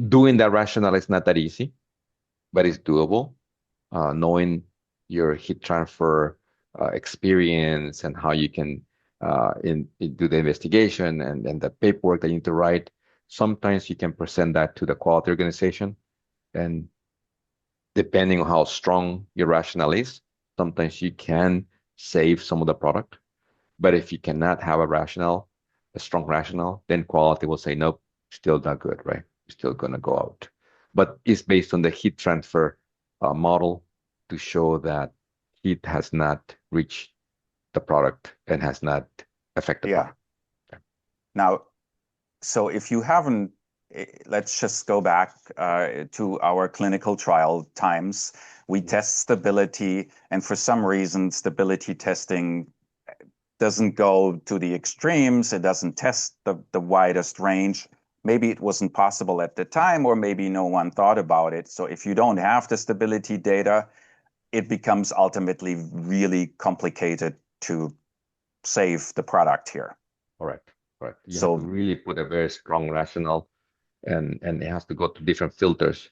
Doing that rationale is not that easy, but it's doable. Knowing your heat transfer experience and how you can do the investigation and the paperwork that you need to write, sometimes you can present that to the quality organization. And depending on how strong your rationale is, sometimes you can save some of the product. But if you cannot have a strong rationale, then quality will say, nope, still not good, right? Still going to go out. But it's based on the heat transfer model to show that heat has not reached the product and has not affected the product. Yeah. Now, so if you haven't, let's just go back to our clinical trial times. We test stability, and for some reason, stability testing doesn't go to the extremes. It doesn't test the widest range. Maybe it wasn't possible at the time, or maybe no one thought about it. So if you don't have the stability data, it becomes ultimately really complicated to save the product here. Correct. You have to really put a very strong rationale, and it has to go to different filters,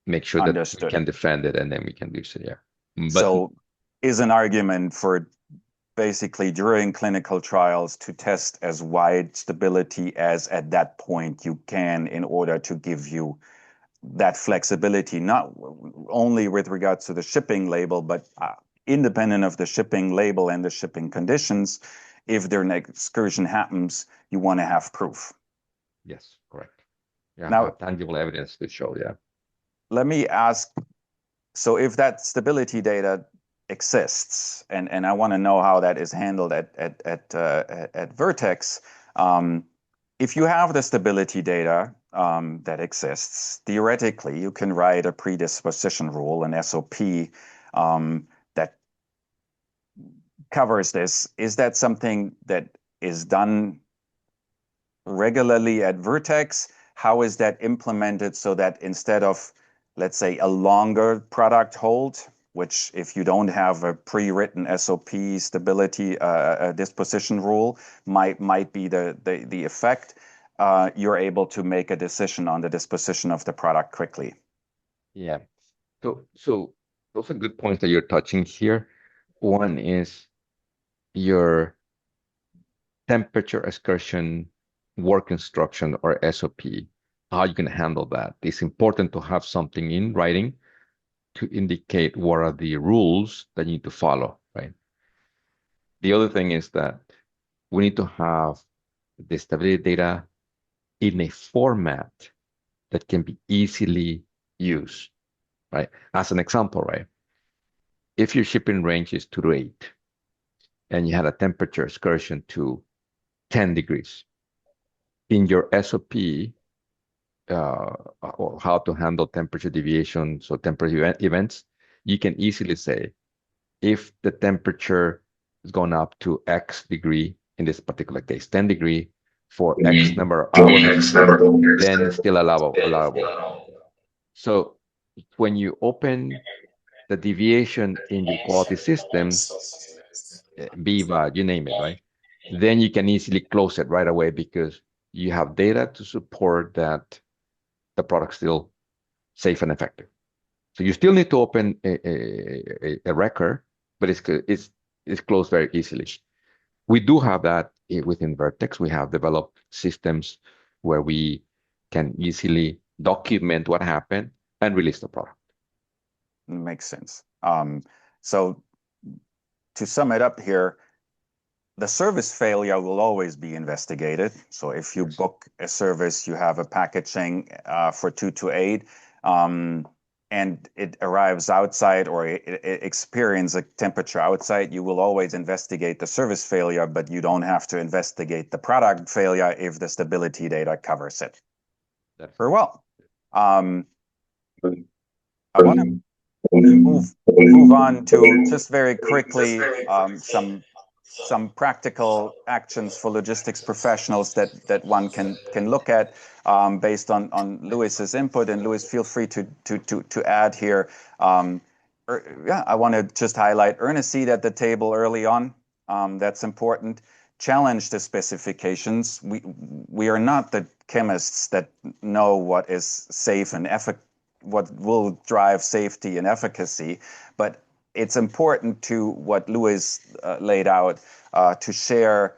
make sure that we can defend it, and then we can do so. Yeah. So is an argument for basically during clinical trials to test as wide stability as at that point you can in order to give you that flexibility, not only with regards to the shipping label, but independent of the shipping label and the shipping conditions. If their excursion happens, you want to have proof. Yes, correct. Yeah, Now, have tangible evidence to show. Yeah. let me ask, so if that stability data exists, and I want to know how that is handled at Vertex, if you have the stability data that exists, theoretically, you can write a predisposition rule, an SOP, that covers this. Is that something that is done regularly at Vertex? How is that implemented so that instead of, let's say, a longer product hold, which if you don't have a pre-written SOP stability disposition rule might be the effect, you're able to make a decision on the disposition of the product quickly. Yeah. So those are good points that you're touching here. One is your temperature excursion work instruction or SOP, how you can handle that. It's important to have something in writing to indicate what are the rules that you need to follow, right? The other thing is that we need to have the stability data in a format that can be easily used, right? As an example, right? If your shipping range is 2 to 8 and you had a temperature excursion to 10 degrees, in your SOP, or how to handle temperature deviations or temperature events, you can easily say, if the temperature has gone up to X degree, in this particular case, 10 degree, for X number of hours, then it's still allowable. So when you open the deviation in your quality systems, Viva, you name it, right? Then you can easily close it right away because you have data to support that the product's still safe and effective. So you still need to open a record, but it's closed very easily. We do have that within Vertex. We have developed systems where we can easily document what happened and release the product. Makes sense. So to sum it up here, the service failure will always be investigated. So if you book a service, you have a packaging for 2 to 8, and it arrives outside or it experiences a temperature outside, you will always investigate the service failure, but you don't have to investigate the product failure if the stability data covers it. That's very well. I want to move on to just very quickly some practical actions for logistics professionals that one can look at based on Luis's input. And Luis, feel free to add here. Yeah, I want to just highlight earn a seat at the table early on. That's important. Challenge the specifications. We are not the chemists that know what is safe and what will drive safety and efficacy, but it's important to what Luis laid out to share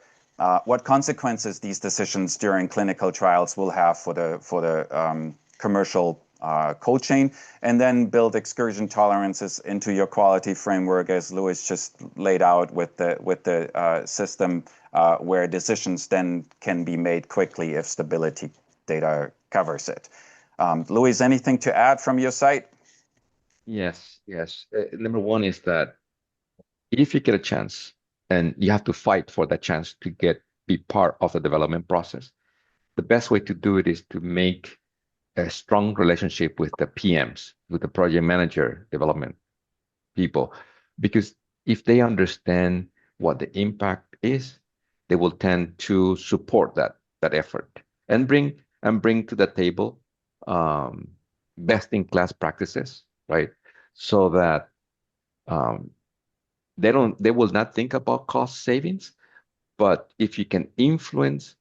what consequences these decisions during clinical trials will have for the commercial cold chain, and then build excursion tolerances into your quality framework, as Luis just laid out with the system where decisions then can be made quickly if stability data covers it. Luis, anything to add from your side? Yes. Number one is that if you get a chance, and you have to fight for that chance to be part of the development process, the best way to do it is to make a strong relationship with the PMs, with the project manager development people, because if they understand what the impact is, they will tend to support that effort and bring to the table best in class practices, right? So that they will not think about cost savings, but if you can influence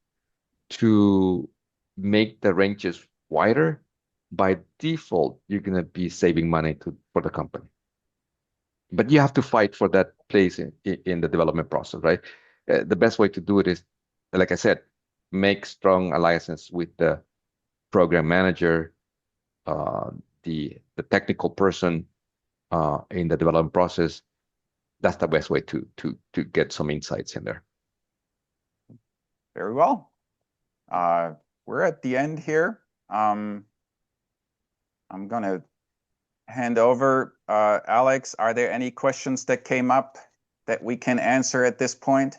to make the ranges wider, by default, you're going to be saving money for the company. But you have to fight for that plays in the development process, right? The best way to do it is, like I said, make strong alliances with the program manager, uh, the technical person in the development process. That's the best way to get some insights in there. Very well. We're at the end here. I'm going to hand over. Alex, are there any questions that came up that we can answer at this point?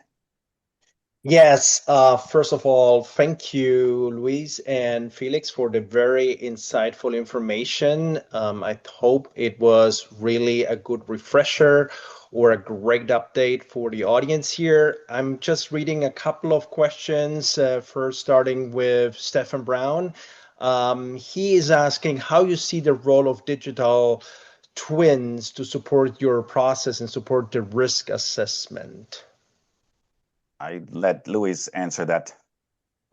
Yes, first of all, thank you, Luis and Felix, for the very insightful information. I hope it was really a good refresher or a great update for the audience here. I'm just reading a couple of questions, first starting with Stefan Brown. He is asking how you see the role of digital twins to support your process and support the risk assessment. I let Luis answer that.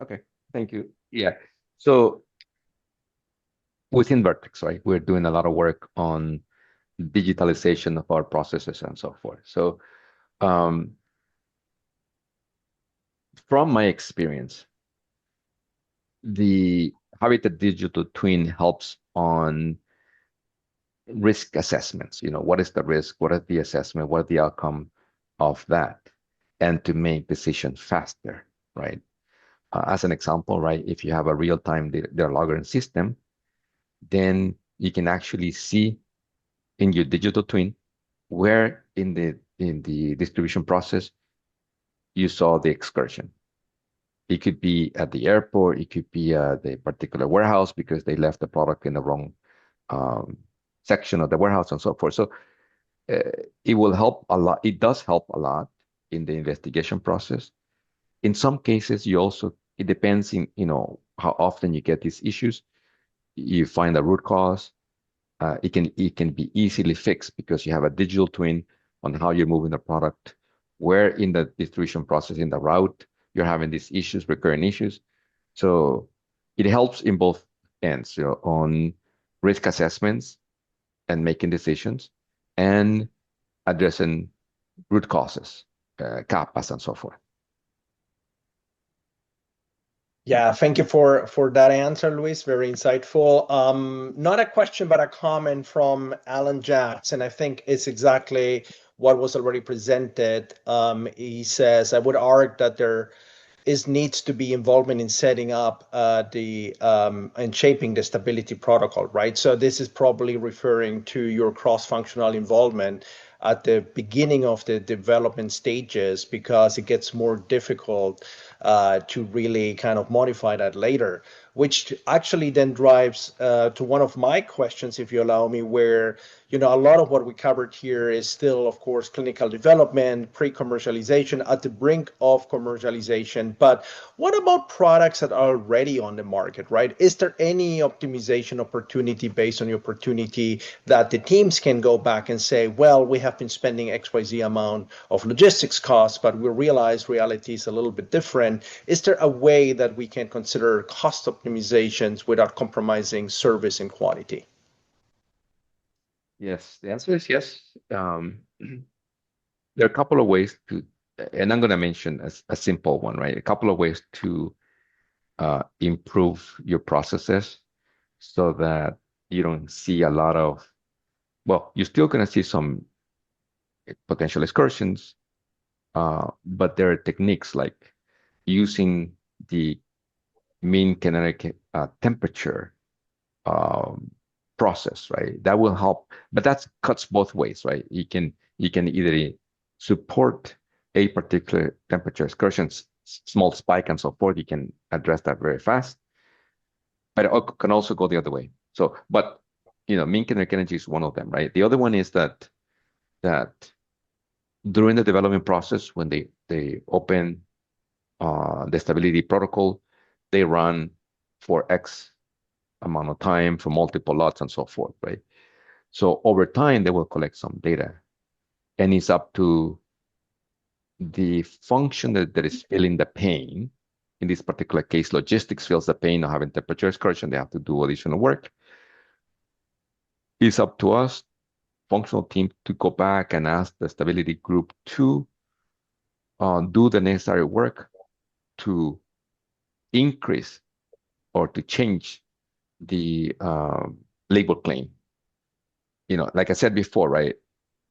Okay, thank you. Yeah, so within Vertex, right, we're doing a lot of work on digitalization of our processes and so forth. So from my experience, the Habitat Digital Twin helps on risk assessments. You know, what is the risk? What is the assessment? What is the outcome of that? And to make decisions faster, right? As an example, right, if you have a real-time data logger system, then you can actually see in your digital twin where in the distribution process you saw the excursion. It could be at the airport, it could be at the particular warehouse because they left the product in the wrong section of the warehouse and so forth. So it will help a lot. It does help a lot in the investigation process. In some cases, it depends in, how often you get these issues. You find the root cause. It can be easily fixed because you have a digital twin on how you're moving the product, where in the distribution process, in the route, you're having these issues, recurring issues. So it helps in both ends, on risk assessments and making decisions and addressing root causes, CAPAs and so forth. Yeah, thank you for that answer, Luis. Very insightful. Not a question, but a comment from Alan Jackson. I think it's exactly what was already presented. He says, I would argue that there needs to be involvement in setting up and shaping the stability protocol, right? So this is probably referring to your cross-functional involvement at the beginning of the development stages, because it gets more difficult to really kind of modify that later, which actually then drives to one of my questions, if you allow me, where a lot of what we covered here is still, of course, clinical development, pre-commercialization, at the brink of commercialization. But what about products that are already on the market, right? Is there any optimization opportunity based on the opportunity that the teams can go back and say, well, we have been spending XYZ amount of logistics costs, but we realize reality is a little bit different. Is there a way that we can consider cost optimizations without compromising service and quality? Yes, the answer is yes. There are a couple of ways and I'm going to mention a simple one, right? A couple of ways to improve your processes so that you don't see a lot of, well, you're still going to see some potential excursions, but there are techniques like using the mean kinetic temperature process, right? That will help, but that cuts both ways, right? You can either support a particular temperature excursions, small spike and so forth. You can address that very fast, but it can also go the other way. So, but mean kinetic energy is one of them, right? The other one is that during the development process, when they open the stability protocol, they run for X amount of time for multiple lots and so forth, right? So over time, they will collect some data, and it's up to the function that is feeling the pain. In this particular case, logistics feels the pain of having temperature excursion. They have to do additional work. It's up to us functional team to go back and ask the stability group to do the necessary work to increase or to change the label claim. Like I said before, right?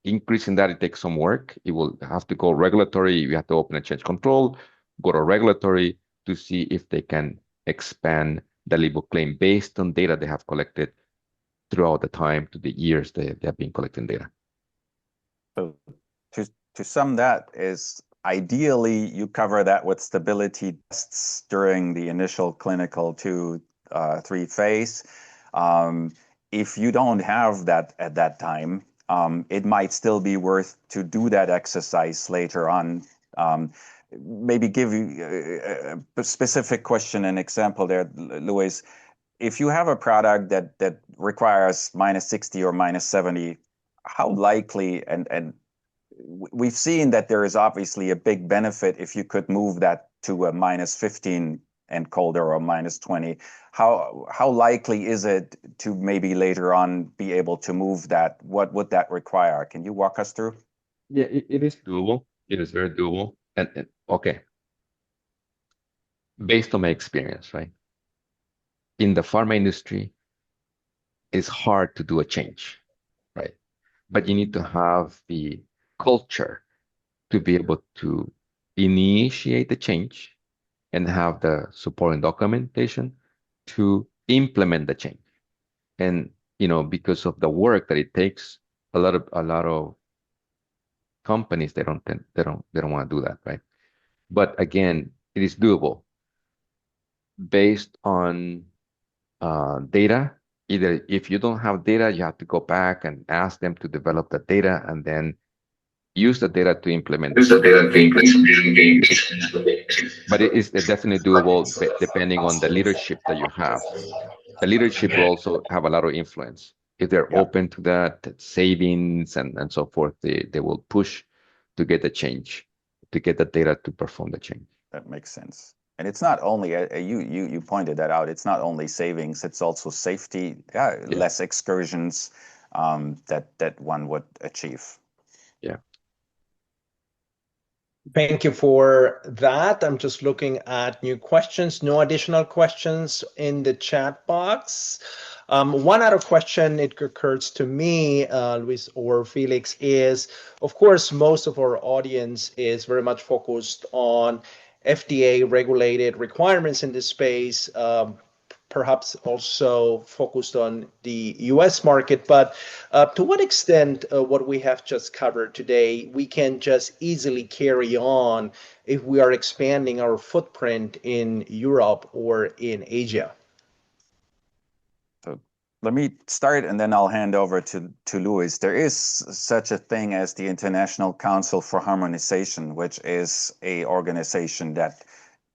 Increasing that, it takes some work. It will have to go regulatory. You have to open a change control, go to regulatory to see if they can expand the label claim based on data they have collected throughout the time to the years they have been collecting data. So to sum that is ideally you cover that with stability tests during the initial clinical 2-3 phase. If you don't have that at that time, it might still be worth to do that exercise later on. Maybe give you a specific question, an example there, Luis. If you have a product that requires -60 or -70, how likely, and we've seen that there is obviously a big benefit if you could move that to a -15 and colder or -20. How likely is it to maybe later on be able to move that? What would that require? Can you walk us through? Yeah, it is doable. It is very doable. And okay, based on my experience, right? In the pharma industry, it's hard to do a change, right? But you need to have the culture to be able to initiate the change and have the supporting documentation to implement the change. And because of the work that it takes, a lot of companies they don't want to do that, right? But again, it is doable based on data. Either if you don't have data, you have to go back and ask them to develop the data and then use the data to implement the change. But it is definitely doable depending on the leadership that you have. The leadership will also have a lot of influence. If they're Yeah. open to that, savings and so forth, they will push to get the change, to get the data to perform the change. That makes sense. And it's not only you pointed that out. It's not only savings; it's also safety. Yeah. Less excursions that one would achieve. Yeah. Thank you for that. I'm just looking at new questions. No additional questions in the chat box. One other question it occurs to me, Luis or Felix, is, of course, most of our audience is very much focused on FDA regulated requirements in this space, perhaps also focused on the US market. But to what extent what we have just covered today, we can just easily carry on if we are expanding our footprint in Europe or in Asia? So let me start and then I'll hand over to Luis. There is such a thing as the International Council for Harmonization, which is a organization that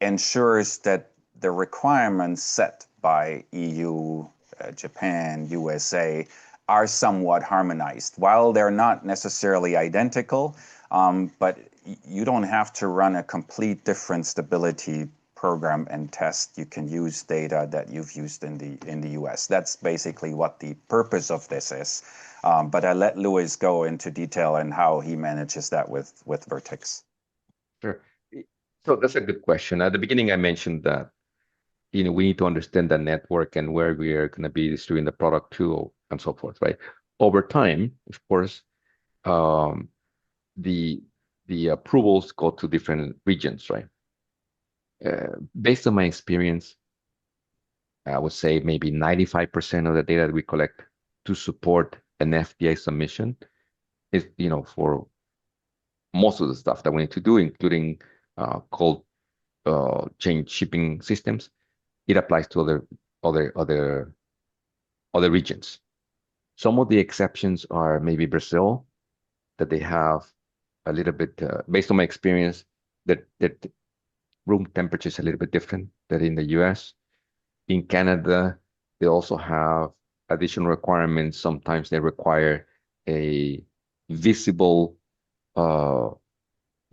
ensures that the requirements set by EU, Japan, USA are somewhat harmonized. While they're not necessarily identical, but you don't have to run a complete different stability program and test. You can use data that you've used in the US. That's basically what the purpose of this is. But I let Luis go into detail on how he manages that with Vertex. Sure. So that's a good question. At the beginning, I mentioned that we need to understand the network and where we are going to be distributing the product to and so forth, right? Over time, of course, the approvals go to different regions, right? Based on my experience, I would say maybe 95% of the data that we collect to support an FDA submission is, for most of the stuff that we need to do, including cold chain shipping systems, it applies to other regions. Some of the exceptions are maybe Brazil, that they have a little bit, based on my experience, that room temperature is a little bit different than in the US. In Canada, they also have additional requirements. Sometimes they require a visible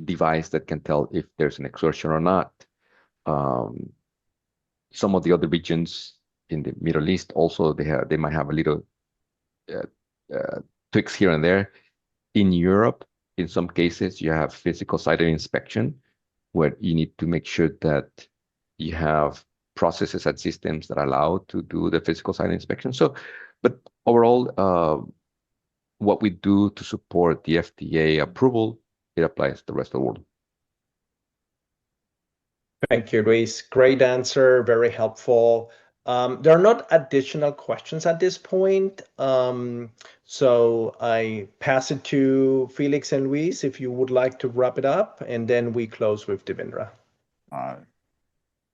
device that can tell if there's an exertion or not. Some of the other regions in the Middle East also they might have a little tweaks here and there. In Europe, in some cases, you have physical site inspection, where you need to make sure that you have processes and systems that allow to do the physical site inspection. So, but overall, what we do to support the FDA approval, it applies to the rest of the world. Thank you, Luis. Great answer, very helpful. There are not additional questions at this point. So I pass it to Felix and Luis if you would like to wrap it up, and then we close with Devendra.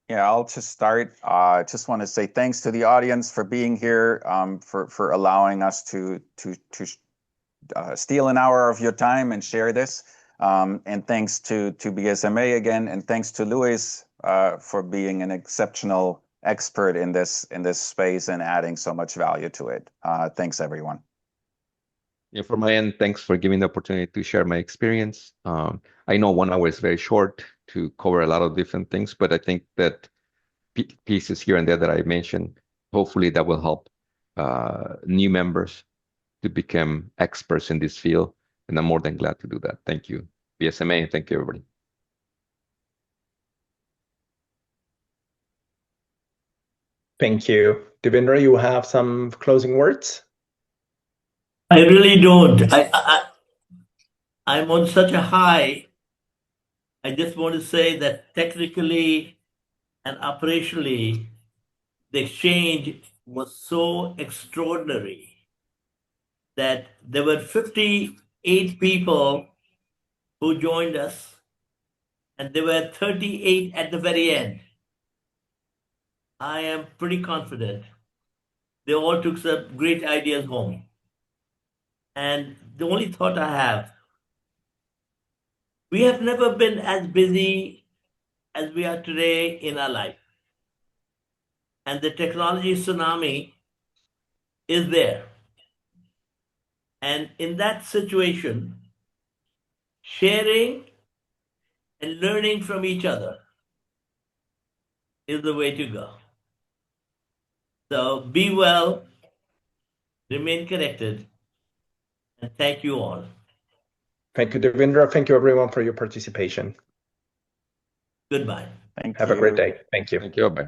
Yeah, I'll just start. I just want to say thanks to the audience for being here, for allowing us to steal an hour of your time and share this. And thanks to BSMA again, and thanks to Luis for being an exceptional expert in this space and adding so much value to it. Thanks, everyone. Yeah, from my end, thanks for giving the opportunity to share my experience. I know 1 hour is very short to cover a lot of different things, but I think that pieces here and there that I mentioned, hopefully that will help new members to become experts in this field. And I'm more than glad to do that. Thank you, BSMA, and thank you, everybody. Thank you. Devendra, you have some closing words? I really don't. I'm on such a high. I just want to say that technically and operationally, the exchange was so extraordinary that there were 58 people who joined us, and there were 38 at the very end. I am pretty confident they all took some great ideas home. And the only thought I have, we have never been as busy as we are today in our life. And the technology tsunami is there. And in that situation, sharing and learning from each other is the way to go. So be well, remain connected, and thank you all. Thank you, Devendra. Thank you, everyone, for your participation. Goodbye. Thank Have you. a great day. Thank you. Thank you. Bye.